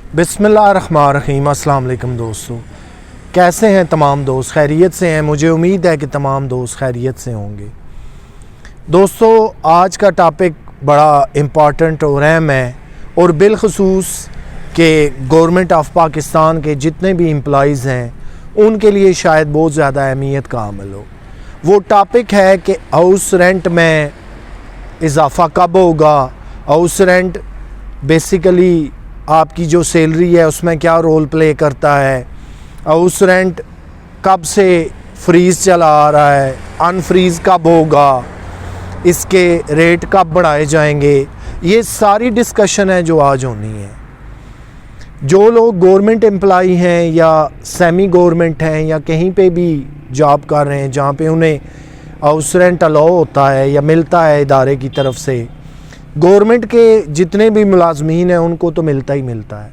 बिस्मिल्लाहिर्रहमानिर्रहीम। अस्सलाम वालेकुम दोस्तों, कैसे हैं तमाम दोस्त? खैरियत से हैं? मुझे उम्मीद है कि तमाम दोस्त खैरियत से होंगे। दोस्तों, आज का टॉपिक बड़ा इम्पॉर्टेंट और अहम है और बिलखसूस कि गवर्नमेंट ऑफ पाकिस्तान के जितने भी एम्प्लॉइज़ हैं उनके लिए शायद बहुत ज़्यादा अहमियत का अमल हो। वो टॉपिक है कि हाउस रेंट में इजाफ़ा कब होगा। हाउस रेंट बेसिकली आपकी जो सैलरी है उसमें क्या रोल प्ले करता है। हाउस रेंट कब से फ्रीज़ चला आ रहा है, अनफ्रीज़ कब होगा, इसके रेट कब बढ़ाए जाएंगे, ये सारी डिस्कशन है जो आज होनी है। जो लोग गवर्नमेंट एम्प्लॉई हैं या सेमी गवर्नमेंट हैं या कहीं पे भी जॉब कर रहे हैं जहाँ पे उन्हें हाउस रेंट अलाउ होता है या मिलता है इदारे की तरफ से, गवर्नमेंट के जितने भी मुलाजमीन हैं उनको तो मिलता ही मिलता है।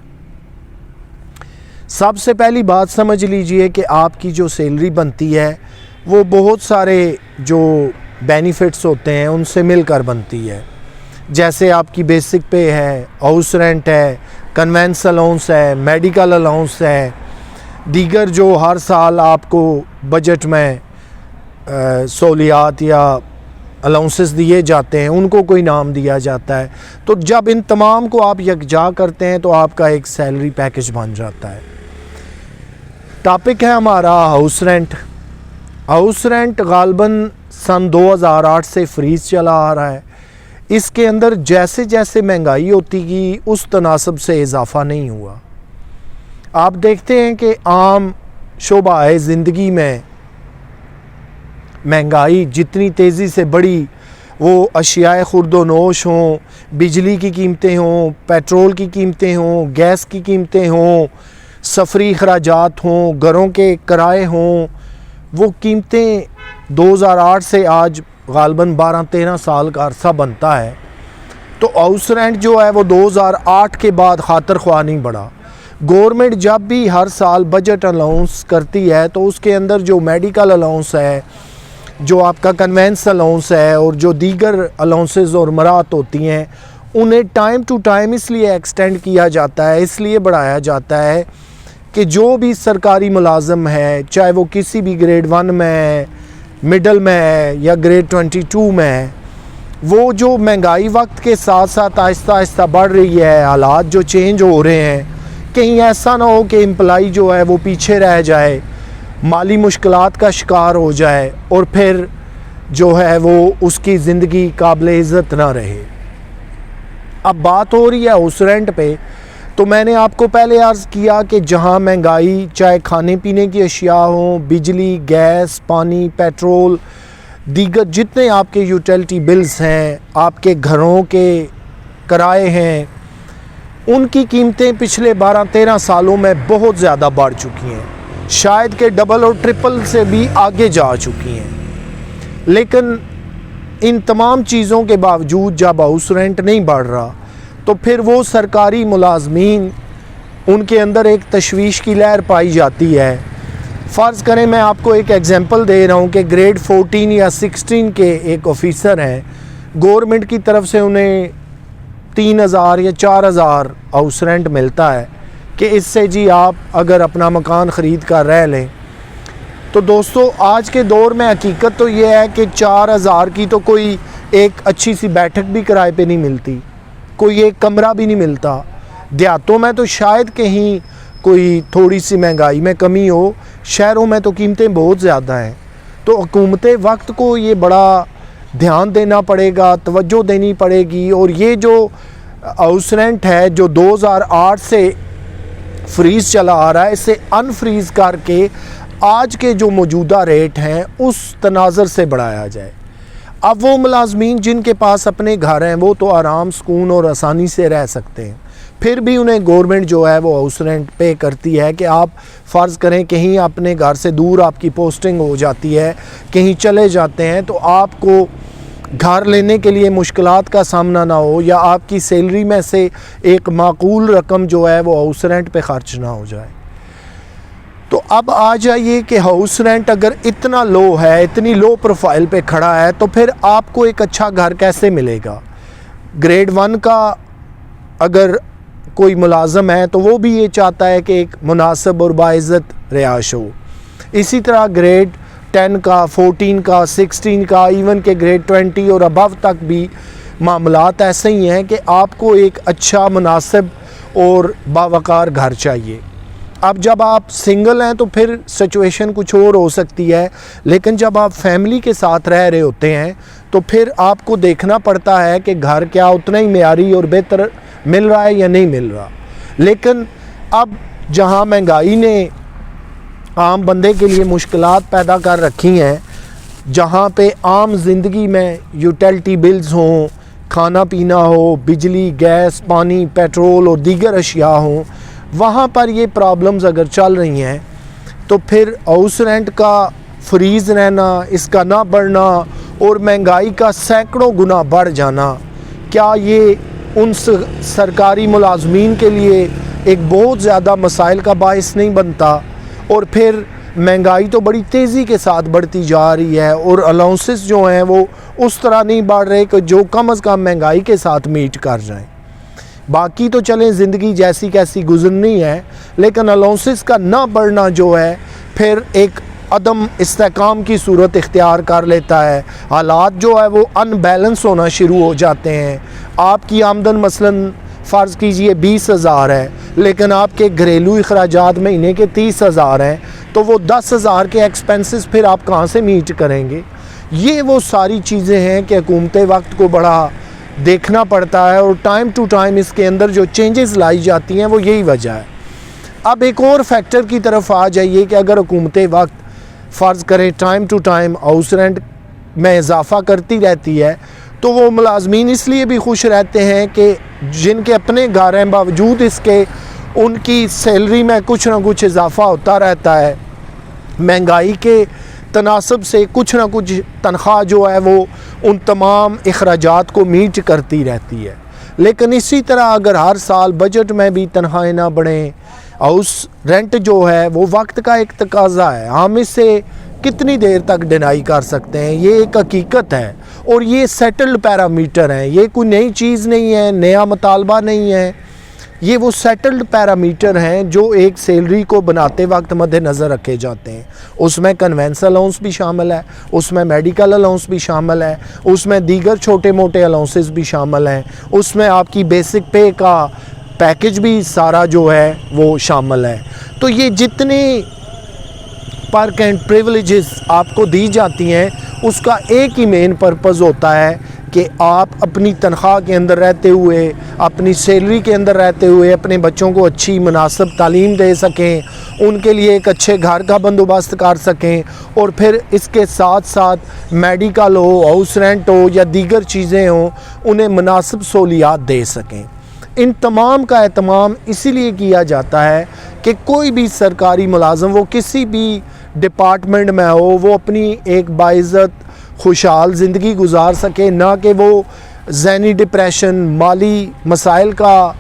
सबसे पहली बात समझ लीजिए कि आपकी जो सैलरी बनती है वो बहुत सारे जो बेनिफिट्स होते हैं उनसे मिलकर बनती है। जैसे आपकी बेसिक पे है, हाउस रेंट है, कन्वेंस अलाउंस है, मेडिकल अलाउंस है, दीगर जो हर साल आपको बजट में सहूलियात या अलाउंसेस दिए जाते हैं उनको कोई नाम दिया जाता है। तो जब इन तमाम को आप यकजा करते हैं तो आपका एक सैलरी पैकेज बन जाता है। टॉपिक है हमारा हाउस रेंट। हाउस रेंट गालबन सन 2008 से फ्रीज चला आ रहा है। इसके अंदर जैसे जैसे महंगाई होती गई उस तनासब से इजाफ़ा नहीं हुआ। आप देखते हैं कि आम शोबाए ज़िंदगी में महंगाई जितनी तेज़ी से बढ़ी, वो अशियाए खुर्दोनोश हों, बिजली की कीमतें हों, पेट्रोल की कीमतें हों, गैस की कीमतें हों, सफरी खराजात हों, घरों के किराए हों, वो कीमतें 2008 से आज गालबन 12-13 साल का अरसा बनता है। तो हाउस रेंट जो है वो 2008 के बाद खातर ख्वाह नहीं बढ़ा। गवर्नमेंट जब भी हर साल बजट अलाउंस करती है तो उसके अंदर जो मेडिकल अलाउंस है, जो आपका कन्वेंस अलाउंस है और जो दीगर अलाउंसेस और मराहत होती हैं उन्हें टाइम टू टाइम इसलिए एक्सटेंड किया जाता है, इसलिए बढ़ाया जाता है कि जो भी सरकारी मुलाजम है, चाहे वो किसी भी ग्रेड 1 में है, मिडल में है या ग्रेड 22 में है, वो जो महंगाई वक्त के साथ साथ आहिस्ता आहिस्ता बढ़ रही है, हालात जो चेंज हो रहे हैं, कहीं ऐसा ना हो कि एम्प्लॉई जो है वो पीछे रह जाए, माली मुश्किलात का शिकार हो जाए और फिर जो है वो उसकी ज़िंदगी काबिल इज़्ज़त ना रहे। अब बात हो रही है हाउस रेंट पे, तो मैंने आपको पहले अर्ज़ किया कि जहां महंगाई, चाहे खाने पीने की अशिया हों, बिजली, गैस, पानी, पेट्रोल, दीगर जितने आपके यूटिलिटी बिल्स हैं, आपके घरों के किराए हैं, उनकी कीमतें पिछले 12-13 सालों में बहुत ज़्यादा बढ़ चुकी हैं, शायद के डबल और ट्रिपल से भी आगे जा चुकी हैं। लेकिन इन तमाम चीज़ों के बावजूद जब हाउस रेंट नहीं बढ़ रहा तो फिर वो सरकारी मुलाजमीन, उनके अंदर एक तशवीश की लहर पाई जाती है। फ़र्ज़ करें मैं आपको एक एग्ज़ाम्पल दे रहा हूँ कि ग्रेड 14 या 16 के एक ऑफिसर हैं, गवर्नमेंट की तरफ से उन्हें 3000 या 4000 हाउस रेंट मिलता है कि इससे जी आप अगर अपना मकान ख़रीद कर रह लें। तो दोस्तों, आज के दौर में हकीकत तो ये है कि 4000 की तो कोई एक अच्छी सी बैठक भी किराए पे नहीं मिलती, कोई एक कमरा भी नहीं मिलता। देहातों में तो शायद कहीं कोई थोड़ी सी महंगाई में कमी हो, शहरों में तो कीमतें बहुत ज़्यादा हैं। तो हुकूमत वक्त को ये बड़ा ध्यान देना पड़ेगा, तवज्जो देनी पड़ेगी। और ये जो हाउस रेंट है जो 2008 से फ्रीज़ चला आ रहा है, इसे अनफ्रीज़ करके आज के जो मौजूदा रेट हैं उस तनाज़र से बढ़ाया जाए। अब वो मुलाजमीन जिनके पास अपने घर हैं वो तो आराम, सुकून और आसानी से रह सकते हैं, फिर भी उन्हें गवर्नमेंट जो है वो हाउस रेंट पे करती है कि आप फ़र्ज़ करें कहीं अपने घर से दूर आपकी पोस्टिंग हो जाती है, कहीं चले जाते हैं, तो आपको घर लेने के लिए मुश्किलात का सामना ना हो या आपकी सैलरी में से एक माकूल रकम जो है वो हाउस रेंट पे ख़र्च ना हो जाए। तो अब आ जाइए कि हाउस रेंट अगर इतना लो है, इतनी लो प्रोफाइल पे खड़ा है, तो फिर आपको एक अच्छा घर कैसे मिलेगा। ग्रेड 1 का अगर कोई मुलाजम है तो वो भी ये चाहता है कि एक मुनासिब और बाइज़्ज़त रिहाइश हो। इसी तरह ग्रेड 10 का, 14 का, 16 का, इवन के ग्रेड 20 और अबव तक भी मामलात ऐसे ही हैं कि आपको एक अच्छा मुनासिब और बावकार घर चाहिए। अब जब आप सिंगल हैं तो फिर सिचुएशन कुछ और हो सकती है, लेकिन जब आप फैमिली के साथ रह रहे होते हैं तो फिर आपको देखना पड़ता है कि घर क्या उतना ही मेयारी और बेहतर मिल रहा है या नहीं मिल रहा। लेकिन अब जहां महंगाई ने आम बंदे के लिए मुश्किलात पैदा कर रखी हैं, जहां पे आम ज़िंदगी में यूटिलिटी बिल्स हों, खाना पीना हो, बिजली, गैस, पानी, पेट्रोल और दीगर अशिया हों, वहाँ पर ये प्रॉब्लम्स अगर चल रही हैं तो फिर हाउस रेंट का फ्रीज़ रहना, इसका ना बढ़ना और महंगाई का सैकड़ों गुना बढ़ जाना, क्या ये उन सरकारी मुलाजमीन के लिए एक बहुत ज़्यादा मसाइल का बायस नहीं बनता? और फिर महंगाई तो बड़ी तेज़ी के साथ बढ़ती जा रही है और अलाउंसेस जो हैं वो उस तरह नहीं बढ़ रहे कि जो कम अज़ कम महंगाई के साथ मीट कर जाएं। बाकी तो चलें ज़िंदगी जैसी कैसी गुजरनी है, लेकिन अलाउंसेस का ना बढ़ना जो है फिर एक अदम इस्तेकाम की सूरत इख्तियार कर लेता है। हालात जो है वो अनबैलेंस होना शुरू हो जाते हैं। आपकी आमदन मसलन फ़र्ज़ कीजिए 20,000 है, लेकिन आपके घरेलू अखराजात महीने के 30,000 हैं, तो वो 10,000 के एक्सपेंसेस फिर आप कहाँ से मीट करेंगे? ये वो सारी चीज़ें हैं कि हुकूमत वक्त को बड़ा देखना पड़ता है और टाइम टू टाइम इसके अंदर जो चेंजेस लाई जाती हैं वो यही वजह है। अब एक और फैक्टर की तरफ आ जाइए कि अगर हुकूमत वक्त फ़र्ज़ करें time to time house rent में इजाफ़ा करती रहती है, तो वो मुलाजमीन इसलिए भी खुश रहते हैं कि जिनके अपने घर हैं बावजूद इसके उनकी सैलरी में कुछ ना कुछ इजाफ़ा होता रहता है। महंगाई के तनासब से कुछ ना कुछ तनख्वाह जो है वो उन तमाम अखराजात को मीट करती रहती है। लेकिन इसी तरह अगर हर साल बजट में भी तनख्वाहें ना बढ़ें, हाउस रेंट जो है वो वक्त का एक तकाज़ा है, हम इससे कितनी देर तक डिनाई कर सकते हैं? ये एक हकीकत है और ये सेटल्ड पैरामीटर हैं, ये कोई नई चीज़ नहीं है, नया मुतालबा नहीं है। ये वो सेटल्ड पैरामीटर हैं जो एक सैलरी को बनाते वक्त मद्देनज़र रखे जाते हैं। उसमें कन्वेंस अलाउंस भी शामिल है, उसमें मेडिकल अलाउंस भी शामिल है, उसमें दीगर छोटे मोटे अलाउंसेस भी शामिल हैं, उसमें आपकी बेसिक पे का पैकेज भी सारा जो है वो शामिल है। तो ये जितने पर्क एंड प्रिविलेजेस आपको दी जाती हैं उसका एक ही मेन पर्पज़ होता है कि आप अपनी तनख्वाह के अंदर रहते हुए, अपनी सैलरी के अंदर रहते हुए अपने बच्चों को अच्छी मुनासिब तालीम दे सकें, उनके लिए एक अच्छे घर का बंदोबस्त कर सकें और फिर इसके साथ साथ मेडिकल हो, हाउस रेंट हो या दीगर चीज़ें हों, उन्हें मुनासिब सहूलियात दे सकें। इन तमाम का एहतमाम इसीलिए किया जाता है कि कोई भी सरकारी मुलाज़म वो किसी भी डिपार्टमेंट में हो, वो अपनी एक बाइज़्ज़त खुशहाल ज़िंदगी गुजार सके, ना कि वो ज़हनी डिप्रेशन, माली मसाइल का,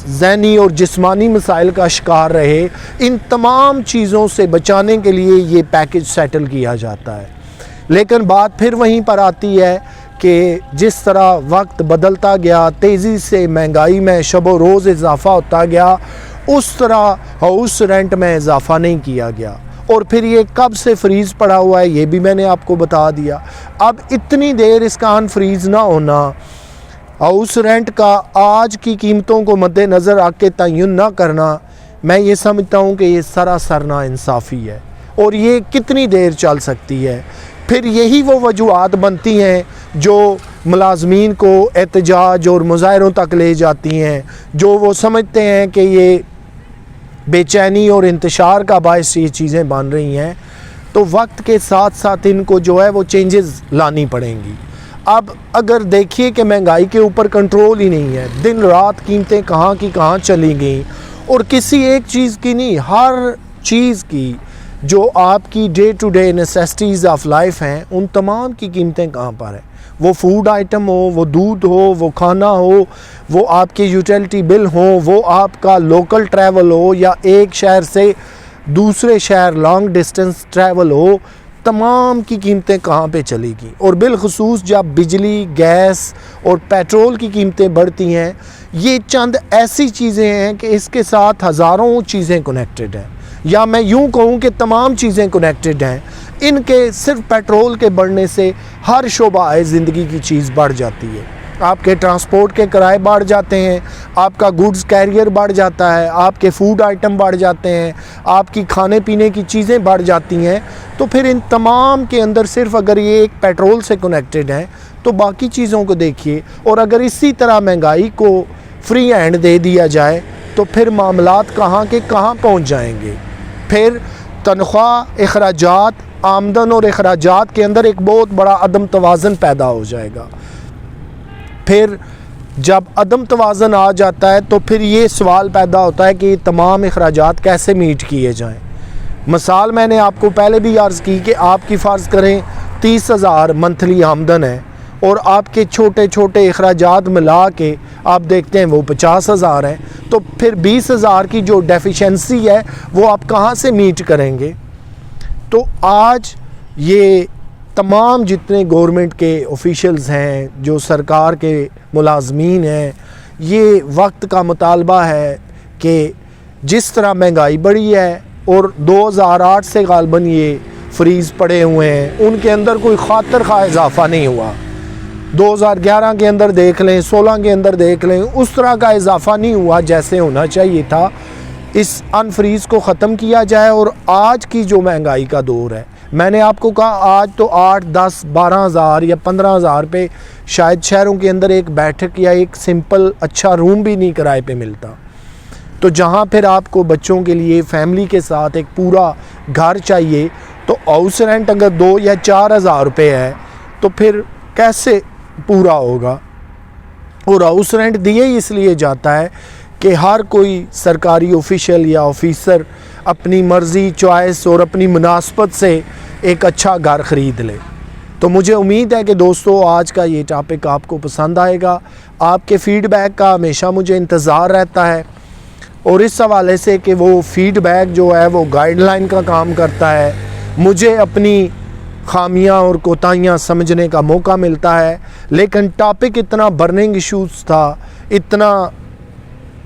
ज़हनी और जिस्मानी मसाइल का शिकार रहे। इन तमाम चीज़ों से बचाने के लिए ये पैकेज सेटल किया जाता है। लेकिन बात फिर वहीं पर आती है कि जिस तरह वक्त बदलता गया, तेज़ी से महंगाई में शबो रोज़ इजाफ़ा होता गया, उस तरह हाउस रेंट में इजाफ़ा नहीं किया गया। और फिर ये कब से फ्रीज़ पड़ा हुआ है ये भी मैंने आपको बता दिया। अब इतनी देर इसका अनफ्रीज़ ना होना, हाउस रेंट का आज की कीमतों को मद्देनज़र आके तयन ना करना, मैं ये समझता हूँ कि ये सरासर नाइंसाफ़ी है और ये कितनी देर चल सकती है। फिर यही वो वजूहात बनती हैं जो मुलाजमीन को एहतजाज और मुज़ाहरों तक ले जाती हैं, जो वो समझते हैं कि ये बेचैनी और इंतशार का बायस ये चीज़ें बन रही हैं। तो वक्त के साथ साथ इनको जो है वो चेंजेस लानी पड़ेंगी। अब अगर देखिए कि महंगाई के ऊपर कंट्रोल ही नहीं है, दिन रात कीमतें कहाँ की कहाँ चली गई और किसी एक चीज़ की नहीं, हर चीज़ की जो आपकी day to day necessities of life हैं उन तमाम की कीमतें कहाँ पर हैं। वो फूड आइटम हो, वो दूध हो, वो खाना हो, वो आपके यूटिलिटी बिल हो, वो आपका लोकल ट्रैवल हो या एक शहर से दूसरे शहर लॉन्ग डिस्टेंस ट्रैवल हो, तमाम की कीमतें कहाँ पे चलेगी। और बिलखुसूस जब बिजली, गैस और पेट्रोल की कीमतें बढ़ती हैं, ये चंद ऐसी चीज़ें हैं कि इसके साथ हज़ारों चीज़ें कनेक्टेड हैं, या मैं यूँ कहूँ कि तमाम चीज़ें कनेक्टेड हैं। इनके सिर्फ पेट्रोल के बढ़ने से हर शोबा ज़िंदगी की चीज़ बढ़ जाती है। आपके ट्रांसपोर्ट के किराए बढ़ जाते हैं, आपका गुड्स कैरियर बढ़ जाता है, आपके फूड आइटम बढ़ जाते हैं, आपकी खाने पीने की चीज़ें बढ़ जाती हैं। तो फिर इन तमाम के अंदर सिर्फ अगर ये एक पेट्रोल से कनेक्टेड हैं तो बाकी चीज़ों को देखिए। और अगर इसी तरह महंगाई को फ्री हैंड दे दिया जाए तो फिर मामलात कहाँ के कहाँ पहुँच जाएंगे। फिर तनख्वाह, अखराजात, आमदन और अखराजात के अंदर एक बहुत बड़ा अदम तवाज़न पैदा हो जाएगा। फिर जब अदम तवाज़न आ जाता है तो फिर ये सवाल पैदा होता है कि तमाम अखराजात कैसे मीट किए जाएं। मिसाल मैंने आपको पहले भी अर्ज़ की कि आपकी फ़र्ज़ करें 30,000 मंथली आमदन है और आपके छोटे छोटे अखराजात मिला के आप देखते हैं वो 50,000 हैं, तो फिर 20,000 की जो डेफिशिएंसी है वो आप कहाँ से मीट करेंगे। तो आज ये तमाम जितने गवर्नमेंट के ऑफिशियल्स हैं, जो सरकार के मुलाजमीन हैं, ये वक्त का मुतालबा है कि जिस तरह महंगाई बढ़ी है और 2008 से गालबन ये फ्रीज़ पड़े हुए हैं, उनके अंदर कोई खातिर खा इजाफ़ा नहीं हुआ। 2011 के अंदर देख लें, 16 के अंदर देख लें, उस तरह का इजाफ़ा नहीं हुआ जैसे होना चाहिए था। इस अनफ्रीज़ को ख़त्म किया जाए। और आज की जो महंगाई का दौर है, मैंने आपको कहा आज तो 8, 10, 12,000 या 15,000 पे शायद शहरों के अंदर एक बैठक या एक सिंपल अच्छा रूम भी नहीं किराए पे मिलता। तो जहाँ फिर आपको बच्चों के लिए फैमिली के साथ एक पूरा घर चाहिए, तो हाउस रेंट अगर 2 या 4,000 रुपये है तो फिर कैसे पूरा होगा। और हाउस रेंट दिए ही इसलिए जाता है कि हर कोई सरकारी ऑफिशियल या ऑफिसर अपनी मर्ज़ी, चॉइस और अपनी मुनासबत से एक अच्छा घर ख़रीद ले। तो मुझे उम्मीद है कि दोस्तों आज का ये टॉपिक आपको पसंद आएगा। आपके फ़ीडबैक का हमेशा मुझे इंतज़ार रहता है, और इस हवाले से कि वो फ़ीडबैक जो है वो गाइडलाइन का काम करता है, मुझे अपनी खामियां और कोताहियां समझने का मौका मिलता है। लेकिन टॉपिक इतना बर्निंग इश्यूज़ था, इतना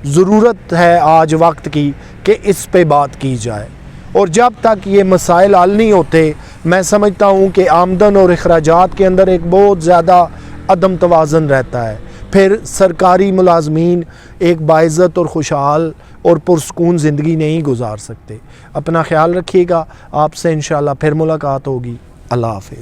ज़रूरत है आज वक्त की कि इस पे बात की जाए। और जब तक ये मसाइल हल नहीं होते, मैं समझता हूँ कि आमदन और अखराजात के अंदर एक बहुत ज़्यादा अदम तवाज़न रहता है। फिर सरकारी मुलाजमीन एक बाइज़्ज़त और खुशहाल और पुरसकून ज़िंदगी नहीं गुजार सकते। अपना ख्याल रखिएगा। आपसे इंशाअल्लाह फिर मुलाकात होगी। अल्लाह हाफ़िज़।